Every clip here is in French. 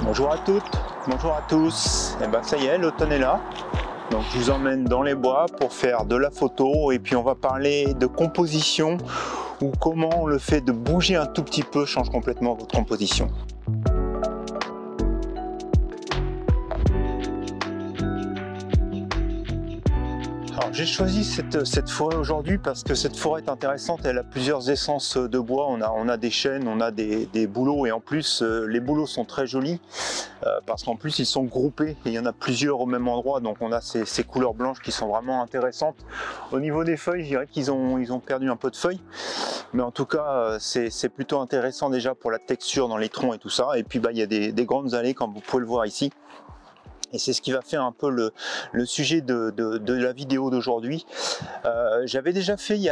Bonjour à toutes, bonjour à tous. Et ben ça y est, l'automne est là. Donc je vous emmène dans les bois pour faire de la photo et puis on va parler de composition ou comment le fait de bouger un tout petit peu change complètement votre composition. Alors j'ai choisi cette forêt aujourd'hui parce que cette forêt est intéressante, elle a plusieurs essences de bois, on a des chênes, on a des bouleaux et en plus les bouleaux sont très jolis parce qu'en plus ils sont groupés et il y en a plusieurs au même endroit, donc on a ces couleurs blanches qui sont vraiment intéressantes. Au niveau des feuilles, je dirais qu'ils ont perdu un peu de feuilles, mais en tout cas c'est plutôt intéressant déjà pour la texture dans les troncs et tout ça. Et puis il y a des grandes allées comme vous pouvez le voir ici. Et c'est ce qui va faire un peu le sujet de la vidéo d'aujourd'hui. J'avais déjà fait il y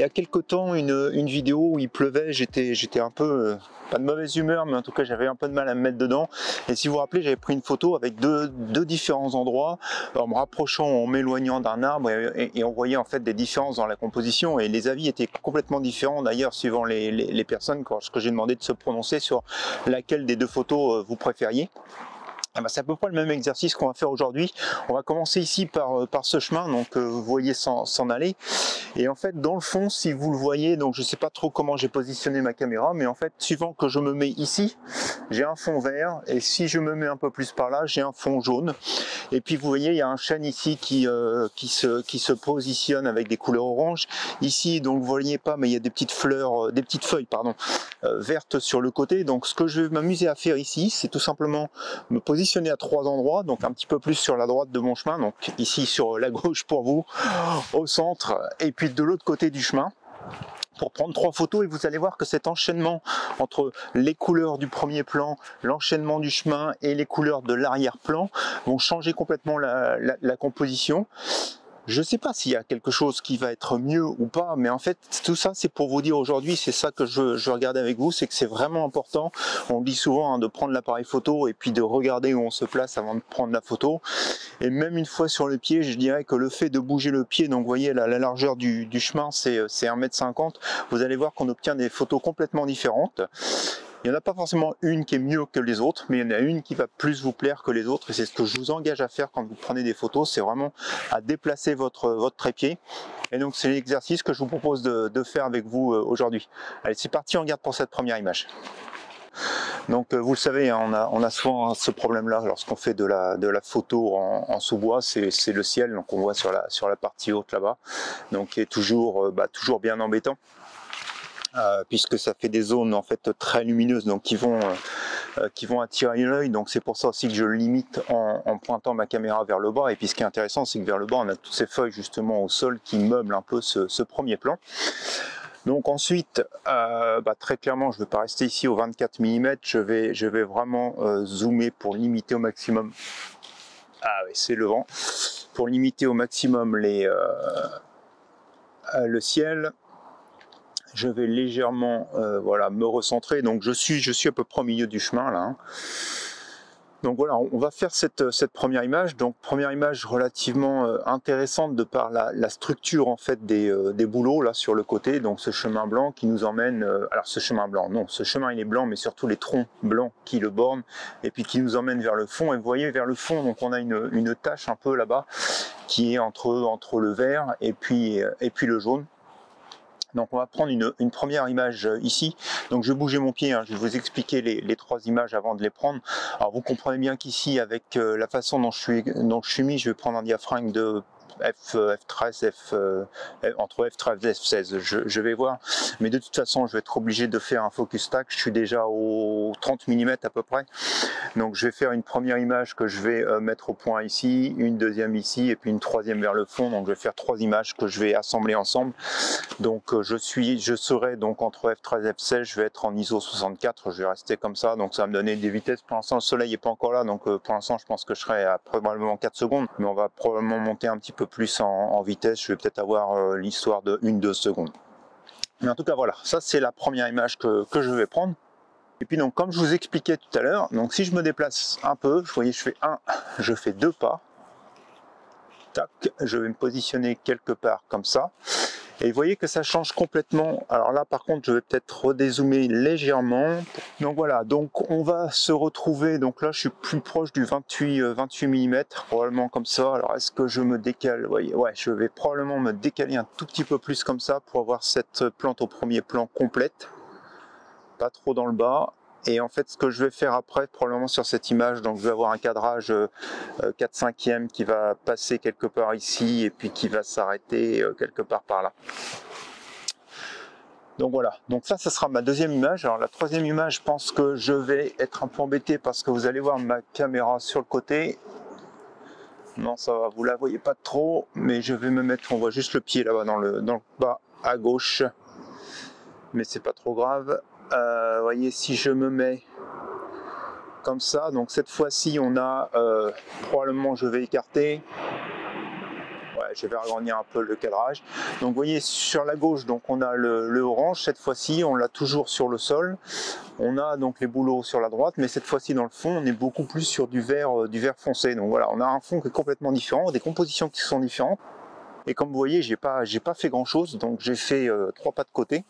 a quelques temps une vidéo où il pleuvait, j'étais un peu, pas de mauvaise humeur, mais en tout cas j'avais un peu de mal à me mettre dedans. Et si vous vous rappelez, j'avais pris une photo avec deux différents endroits, en me rapprochant, en m'éloignant d'un arbre, et on voyait en fait des différences dans la composition, et les avis étaient complètement différents d'ailleurs suivant les personnes, quand j'ai demandé de se prononcer sur laquelle des deux photos vous préfériez. C'est à peu près le même exercice qu'on va faire aujourd'hui. On va commencer ici par ce chemin, donc vous voyez s'en aller. Et en fait, dans le fond, si vous le voyez, donc je ne sais pas trop comment j'ai positionné ma caméra, mais en fait, suivant que je me mets ici, j'ai un fond vert, et si je me mets un peu plus par là, j'ai un fond jaune. Et puis vous voyez, il y a un chêne ici qui se positionne avec des couleurs orange. Ici, donc vous voyez pas, mais il y a des petites fleurs, des petites feuilles, pardon, vertes sur le côté. Donc ce que je vais m'amuser à faire ici, c'est tout simplement me positionner à trois endroits, donc un petit peu plus sur la droite de mon chemin, donc ici sur la gauche pour vous, au centre, et puis de l'autre côté du chemin, pour prendre trois photos. Et vous allez voir que cet enchaînement entre les couleurs du premier plan, l'enchaînement du chemin et les couleurs de l'arrière-plan vont changer complètement la composition. Je ne sais pas s'il y a quelque chose qui va être mieux ou pas, mais en fait tout ça c'est pour vous dire aujourd'hui, c'est ça que je regarde avec vous, c'est que c'est vraiment important. On dit souvent de prendre l'appareil photo et puis de regarder où on se place avant de prendre la photo. Et même une fois sur le pied, je dirais que le fait de bouger le pied, donc vous voyez la largeur du chemin c'est 1,50 m, vous allez voir qu'on obtient des photos complètement différentes. Il n'y en a pas forcément une qui est mieux que les autres, mais il y en a une qui va plus vous plaire que les autres, et c'est ce que je vous engage à faire quand vous prenez des photos, c'est vraiment à déplacer votre trépied. Et donc c'est l'exercice que je vous propose de faire avec vous aujourd'hui. Allez, c'est parti, on regarde pour cette première image. Donc vous le savez, hein, on a souvent ce problème-là lorsqu'on fait de la photo en sous-bois, c'est le ciel, donc on voit sur la partie haute là-bas, donc qui est toujours bien embêtant. Puisque ça fait des zones en fait très lumineuses, donc qui vont attirer l'œil. Donc c'est pour ça aussi que je le limite en pointant ma caméra vers le bas. Et puis ce qui est intéressant, c'est que vers le bas on a toutes ces feuilles justement au sol qui meublent un peu ce premier plan. Donc ensuite, très clairement, je ne vais pas rester ici au 24 mm, je vais vraiment zoomer pour limiter au maximum. Ah oui, c'est le vent. Pour limiter au maximum le ciel. Je vais légèrement me recentrer, donc je suis à peu près au milieu du chemin là, hein. Donc voilà, on va faire cette première image. Donc première image relativement intéressante de par la structure en fait des bouleaux là sur le côté. Donc ce chemin blanc qui nous emmène, alors ce chemin blanc, non, ce chemin il est blanc, mais surtout les troncs blancs qui le bornent et puis qui nous emmènent vers le fond. Et vous voyez vers le fond, donc on a une tache un peu là-bas qui est entre le vert et puis le jaune. Donc on va prendre une première image ici. Donc je vais bouger mon pied, hein. Je vais vous expliquer les trois images avant de les prendre. Alors vous comprenez bien qu'ici avec la façon dont je suis mis, je vais prendre un diaphragme de F13, entre F13 et F16, je vais voir, mais de toute façon je vais être obligé de faire un focus stack. Je suis déjà au 30 mm à peu près, donc je vais faire une première image que je vais mettre au point ici, une deuxième ici et puis une troisième vers le fond. Donc je vais faire trois images que je vais assembler ensemble. Donc je serai donc entre F13 et F16, je vais être en ISO 64, je vais rester comme ça, donc ça va me donner des vitesses. Pour l'instant le soleil n'est pas encore là, donc pour l'instant je pense que je serai à probablement 4 secondes, mais on va probablement monter un petit peu plus en vitesse. Je vais peut-être avoir l'histoire de 1-2 secondes. Mais en tout cas voilà, ça c'est la première image que je vais prendre. Et puis donc comme je vous expliquais tout à l'heure, donc si je me déplace un peu, vous voyez je fais 2 pas, tac, je vais me positionner quelque part comme ça. Et vous voyez que ça change complètement. Alors là par contre je vais peut-être redézoomer légèrement. Donc voilà, donc on va se retrouver, donc là je suis plus proche du 28 mm, probablement comme ça. Alors est-ce que je me décale? Ouais, je vais probablement me décaler un tout petit peu plus comme ça pour avoir cette plante au premier plan complète, pas trop dans le bas. Et en fait ce que je vais faire après, probablement sur cette image, donc je vais avoir un cadrage 4/5 qui va passer quelque part ici et puis qui va s'arrêter quelque part par là. Donc voilà, donc ça sera ma deuxième image. Alors la troisième image, je pense que je vais être un peu embêté parce que vous allez voir ma caméra sur le côté. Non, ça va, vous la voyez pas trop, mais je vais me mettre, on voit juste le pied là-bas dans le bas à gauche, mais c'est pas trop grave. Voyez, si je me mets comme ça, donc cette fois-ci on a probablement, je vais écarter, ouais, je vais agrandir un peu le cadrage. Donc vous voyez sur la gauche, donc on a le orange, cette fois-ci on l'a toujours sur le sol. On a donc les bouleaux sur la droite, mais cette fois-ci dans le fond on est beaucoup plus sur du vert foncé. Donc voilà, on a un fond qui est complètement différent, des compositions qui sont différentes. Et comme vous voyez, j'ai pas fait grand chose, donc j'ai fait 3 pas de côté.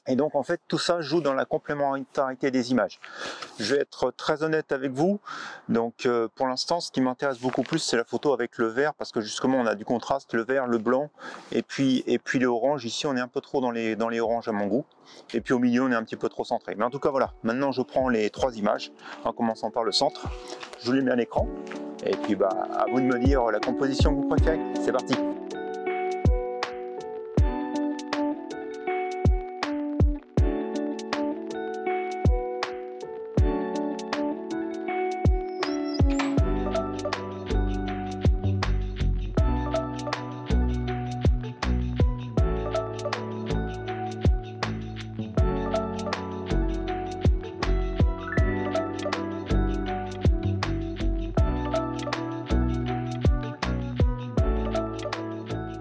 Et donc en fait tout ça joue dans la complémentarité des images. Je vais être très honnête avec vous, donc pour l'instant ce qui m'intéresse beaucoup plus c'est la photo avec le vert, parce que justement on a du contraste, le vert, le blanc, et puis le orange. Ici on est un peu trop dans les oranges à mon goût, et puis au milieu on est un petit peu trop centré. Mais en tout cas voilà, maintenant je prends les 3 images, en commençant par le centre, je vous les mets à l'écran, et puis bah à vous de me dire la composition que vous préférez. C'est parti.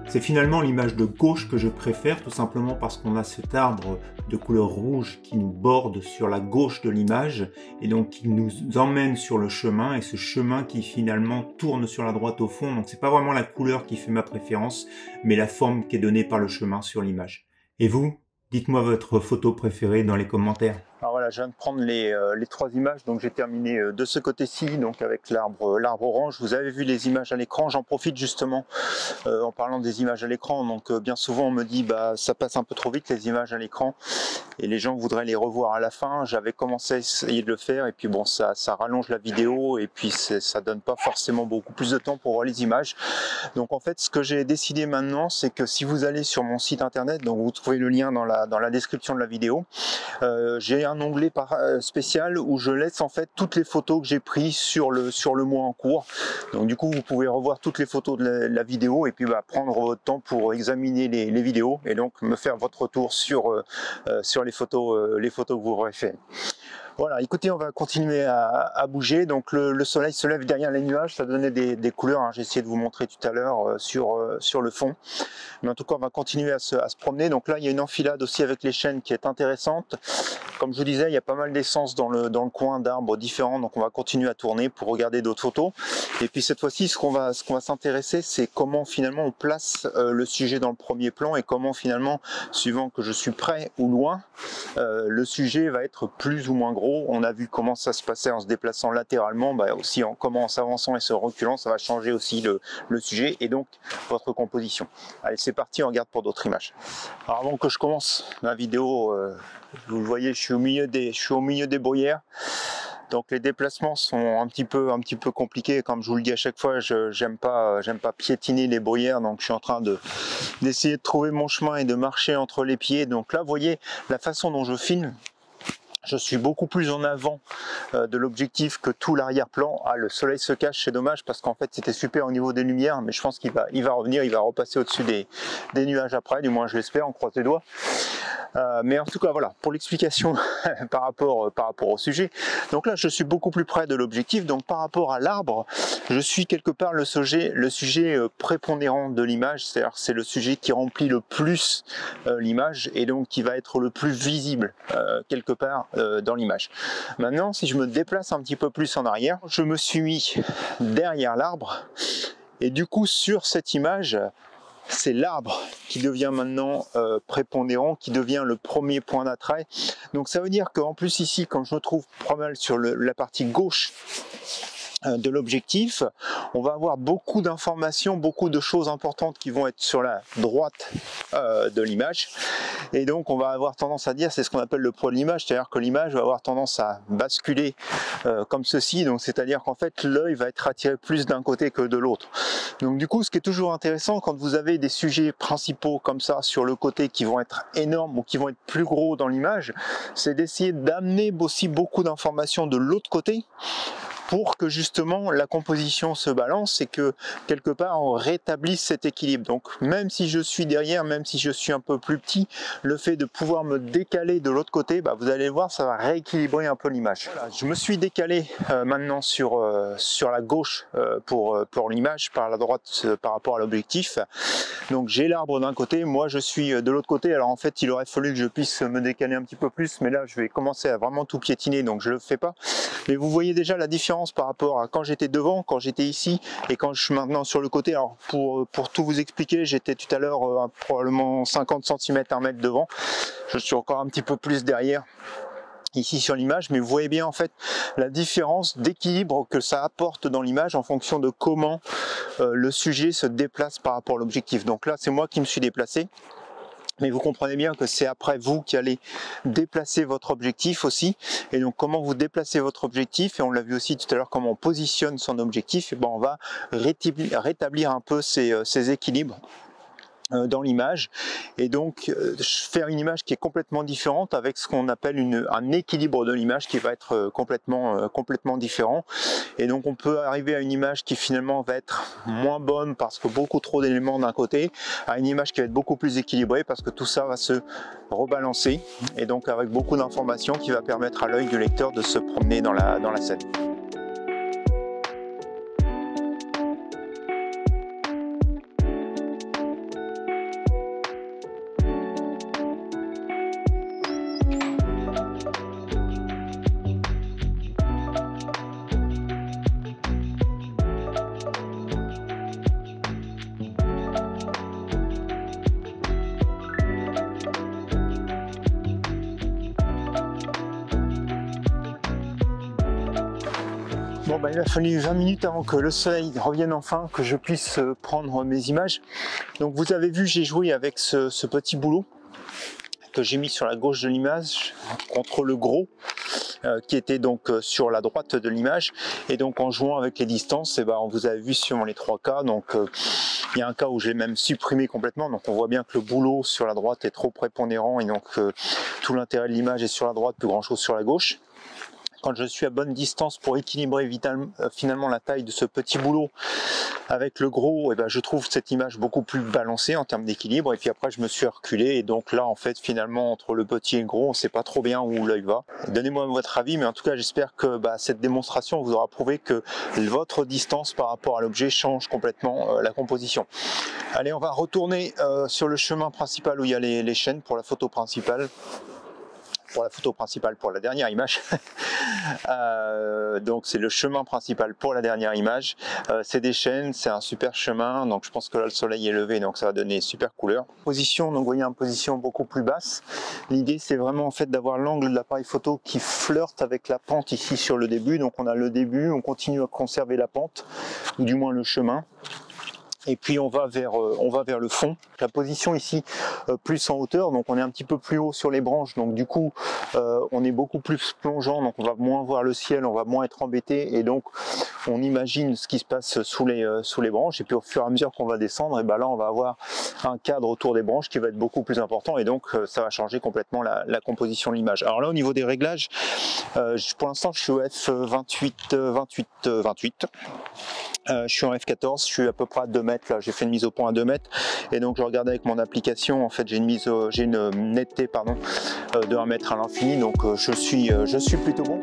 C'est finalement l'image de gauche que je préfère, tout simplement parce qu'on a cet arbre de couleur rouge qui nous borde sur la gauche de l'image et donc qui nous emmène sur le chemin, et ce chemin qui finalement tourne sur la droite au fond. Donc c'est pas vraiment la couleur qui fait ma préférence, mais la forme qui est donnée par le chemin sur l'image. Et vous, dites-moi votre photo préférée dans les commentaires. Alors voilà, je viens de prendre les 3 images, donc j'ai terminé de ce côté-ci, donc avec l'arbre orange. Vous avez vu les images à l'écran, j'en profite justement en parlant des images à l'écran. Donc bien souvent on me dit bah ça passe un peu trop vite les images à l'écran, et les gens voudraient les revoir à la fin. J'avais commencé à essayer de le faire, et puis bon ça rallonge la vidéo, et puis ça donne pas forcément beaucoup plus de temps pour voir les images. Donc en fait ce que j'ai décidé maintenant, c'est que si vous allez sur mon site internet, donc vous trouvez le lien dans la description de la vidéo, j'ai un onglet spécial où je laisse en fait toutes les photos que j'ai prises sur le mois en cours. Donc du coup vous pouvez revoir toutes les photos de la vidéo, et puis bah, prendre votre temps pour examiner les vidéos, et donc me faire votre retour sur les photos que vous aurez fait. Voilà, écoutez, on va continuer à bouger. Donc le soleil se lève derrière les nuages, ça donnait des couleurs, hein. J'ai essayé de vous montrer tout à l'heure sur le fond. Mais en tout cas, on va continuer à se promener. Donc là, il y a une enfilade aussi avec les chênes qui est intéressante. Comme je vous disais, il y a pas mal d'essence dans le coin, d'arbres différents. Donc on va continuer à tourner pour regarder d'autres photos. Et puis cette fois-ci, ce qu'on va s'intéresser, c'est comment finalement on place le sujet dans le premier plan, et comment finalement, suivant que je suis près ou loin, le sujet va être plus ou moins gros. On a vu comment ça se passait en se déplaçant latéralement, bah aussi en s'avançant et se reculant, ça va changer aussi le sujet et donc votre composition. Allez, c'est parti, on regarde pour d'autres images. Alors avant que je commence ma vidéo, vous le voyez, je suis au milieu des bruyères. Donc les déplacements sont un petit peu compliqués, comme je vous le dis à chaque fois. J'aime pas piétiner les bruyères, donc je suis en train d'essayer de trouver mon chemin et de marcher entre les pieds. Donc là, vous voyez la façon dont je filme. Je suis beaucoup plus en avant de l'objectif que tout l'arrière-plan. Ah, le soleil se cache, c'est dommage, parce qu'en fait c'était super au niveau des lumières, mais je pense qu'il va revenir, il va repasser au-dessus des nuages après, du moins je l'espère, on croise les doigts. Mais en tout cas voilà, pour l'explication par rapport au sujet. Donc là je suis beaucoup plus près de l'objectif, donc par rapport à l'arbre, je suis quelque part le sujet prépondérant de l'image, c'est-à-dire c'est le sujet qui remplit le plus l'image, et donc qui va être le plus visible quelque part dans l'image. Maintenant, si je me déplace un petit peu plus en arrière, je me suis mis derrière l'arbre, et du coup sur cette image, c'est l'arbre qui devient maintenant prépondérant, qui devient le premier point d'attrait. Donc ça veut dire qu'en plus ici, quand je me trouve pas mal sur la partie gauche de l'objectif, on va avoir beaucoup d'informations, beaucoup de choses importantes qui vont être sur la droite de l'image, et donc on va avoir tendance à dire, c'est ce qu'on appelle le poids de l'image, c'est-à-dire que l'image va avoir tendance à basculer comme ceci, donc c'est-à-dire qu'en fait l'œil va être attiré plus d'un côté que de l'autre. Donc du coup, ce qui est toujours intéressant quand vous avez des sujets principaux comme ça sur le côté qui vont être énormes ou qui vont être plus gros dans l'image, c'est d'essayer d'amener aussi beaucoup d'informations de l'autre côté, pour que justement la composition se balance et que quelque part on rétablisse cet équilibre. Donc même si je suis derrière, même si je suis un peu plus petit, le fait de pouvoir me décaler de l'autre côté, vous allez voir, ça va rééquilibrer un peu l'image. Voilà, je me suis décalé maintenant sur la gauche pour l'image, par la droite par rapport à l'objectif. Donc j'ai l'arbre d'un côté, moi je suis de l'autre côté. Alors en fait il aurait fallu que je puisse me décaler un petit peu plus, mais là je vais commencer à vraiment tout piétiner, donc je le fais pas. Mais vous voyez déjà la différence par rapport à quand j'étais devant, quand j'étais ici et quand je suis maintenant sur le côté. Alors pour tout vous expliquer, j'étais tout à l'heure probablement 50 cm, 1 mètre devant. Je suis encore un petit peu plus derrière ici sur l'image, mais vous voyez bien en fait la différence d'équilibre que ça apporte dans l'image en fonction de comment le sujet se déplace par rapport à l'objectif. Donc là c'est moi qui me suis déplacé, mais vous comprenez bien que c'est après vous qui allez déplacer votre objectif aussi. Et donc comment vous déplacez votre objectif, et on l'a vu aussi tout à l'heure comment on positionne son objectif, et on va rétablir un peu ces équilibres dans l'image, et donc faire une image qui est complètement différente avec ce qu'on appelle un équilibre de l'image qui va être complètement différent. Et donc on peut arriver à une image qui finalement va être moins bonne parce que beaucoup trop d'éléments d'un côté, à une image qui va être beaucoup plus équilibrée parce que tout ça va se rebalancer, et donc avec beaucoup d'informations qui va permettre à l'œil du lecteur de se promener dans la scène. Bon, il a fallu 20 minutes avant que le soleil revienne enfin, que je puisse prendre mes images. Donc vous avez vu, j'ai joué avec ce petit boulot que j'ai mis sur la gauche de l'image contre le gros qui était donc sur la droite de l'image. Et donc en jouant avec les distances, on vous avez vu sur les 3 cas. Donc il y a un cas où j'ai même supprimé complètement, donc on voit bien que le boulot sur la droite est trop prépondérant, et donc tout l'intérêt de l'image est sur la droite, plus grand chose sur la gauche. Quand je suis à bonne distance pour équilibrer finalement la taille de ce petit boulot avec le gros, je trouve cette image beaucoup plus balancée en termes d'équilibre. Et puis après je me suis reculé, et donc là en fait finalement entre le petit et le gros on ne sait pas trop bien où l'œil va. Donnez-moi votre avis, mais en tout cas j'espère que cette démonstration vous aura prouvé que votre distance par rapport à l'objet change complètement la composition. Allez, on va retourner sur le chemin principal où il y a les chaînes pour la photo principale. Pour la dernière image. Donc c'est le chemin principal pour la dernière image. C'est des chaînes, c'est un super chemin, donc je pense que là le soleil est levé, donc ça va donner super couleur. Position, donc vous voyez en position beaucoup plus basse. L'idée c'est vraiment en fait d'avoir l'angle de l'appareil photo qui flirte avec la pente ici sur le début. Donc on a le début, on continue à conserver la pente, ou du moins le chemin. Et puis on va vers le fond. La position ici plus en hauteur, donc on est un petit peu plus haut sur les branches, donc du coup on est beaucoup plus plongeant, donc on va moins voir le ciel, on va moins être embêté, et donc on imagine ce qui se passe sous les branches. Et puis au fur et à mesure qu'on va descendre, et là on va avoir un cadre autour des branches qui va être beaucoup plus important, et donc ça va changer complètement la composition de l'image. Alors là au niveau des réglages, pour l'instant je suis au f28. Je suis en f14, je suis à peu près à 2 mètres, là j'ai fait une mise au point à 2 mètres, et donc je regardais avec mon application, en fait j'ai une netteté de 1 mètre à l'infini, donc je suis plutôt bon.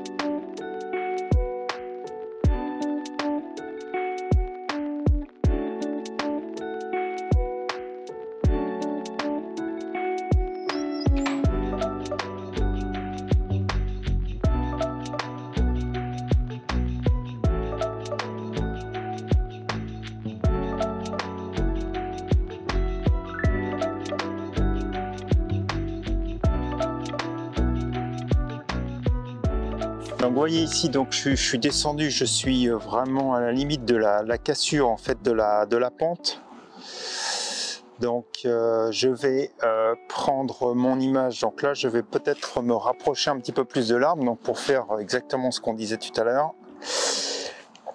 Donc vous voyez ici, donc je suis descendu, je suis vraiment à la limite de la cassure en fait de la pente. Donc je vais prendre mon image. Donc là je vais peut-être me rapprocher un petit peu plus de l'arbre, donc pour faire exactement ce qu'on disait tout à l'heure.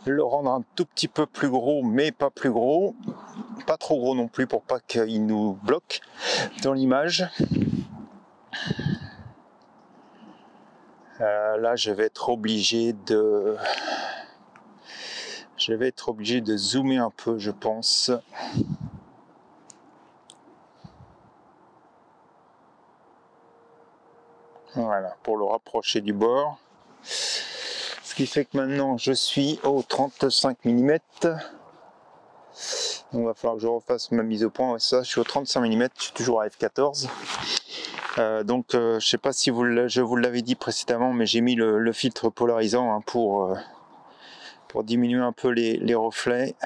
Le rendre un tout petit peu plus gros, mais pas plus gros, pas trop gros non plus pour pas qu'il nous bloque dans l'image. Là je vais être obligé de zoomer un peu, je pense. Voilà, pour le rapprocher du bord. Ce qui fait que maintenant je suis au 35 mm. Donc il va falloir que je refasse ma mise au point. Ouais, ça, je suis au 35 mm, je suis toujours à f14. Donc je ne sais pas si je vous l'avais dit précédemment, mais j'ai mis le filtre polarisant hein, pour diminuer un peu les reflets.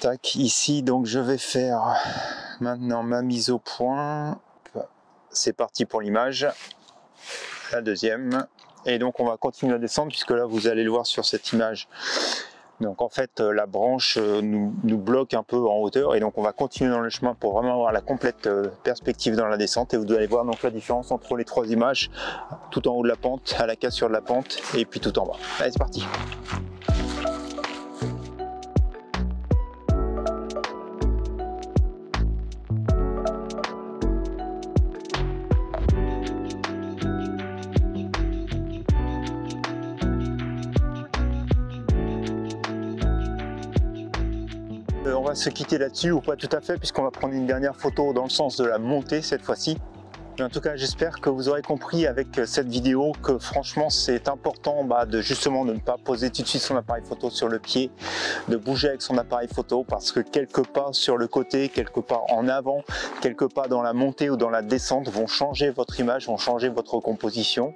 Tac, ici donc je vais faire maintenant ma mise au point. C'est parti pour l'image, la deuxième, et donc on va continuer à descendre puisque là vous allez le voir sur cette image. Donc en fait la branche nous bloque un peu en hauteur et donc on va continuer dans le chemin pour vraiment avoir la complète perspective dans la descente et vous allez voir donc la différence entre les trois images, tout en haut de la pente, à la cassure de la pente et puis tout en bas. Allez c'est parti. On va se quitter là-dessus, ou pas tout à fait, puisqu'on va prendre une dernière photo dans le sens de la montée cette fois-ci. En tout cas, j'espère que vous aurez compris avec cette vidéo que franchement c'est important de justement de ne pas poser tout de suite son appareil photo sur le pied, de bouger avec son appareil photo parce que quelques pas sur le côté, quelques pas en avant, quelques pas dans la montée ou dans la descente vont changer votre image, vont changer votre composition.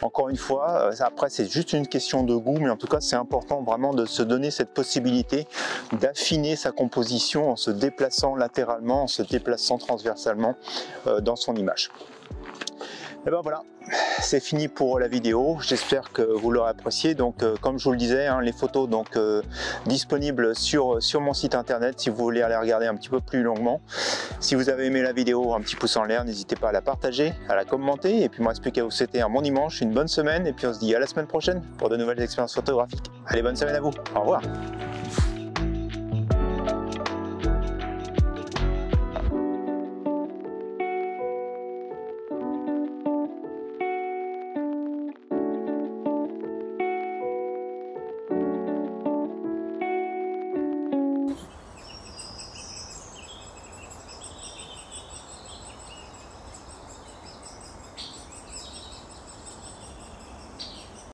Encore une fois, après c'est juste une question de goût, mais en tout cas c'est important vraiment de se donner cette possibilité d'affiner sa composition en se déplaçant latéralement, en se déplaçant transversalement dans son image. Et ben voilà, c'est fini pour la vidéo, j'espère que vous l'aurez apprécié. Donc comme je vous le disais, hein, les photos donc disponibles sur mon site internet si vous voulez aller regarder un petit peu plus longuement. Si vous avez aimé la vidéo, un petit pouce en l'air, n'hésitez pas à la partager, à la commenter, et puis il ne me reste plus qu'à vous souhaiter un bon dimanche, une bonne semaine, et puis on se dit à la semaine prochaine pour de nouvelles expériences photographiques. Allez, bonne semaine à vous, au revoir.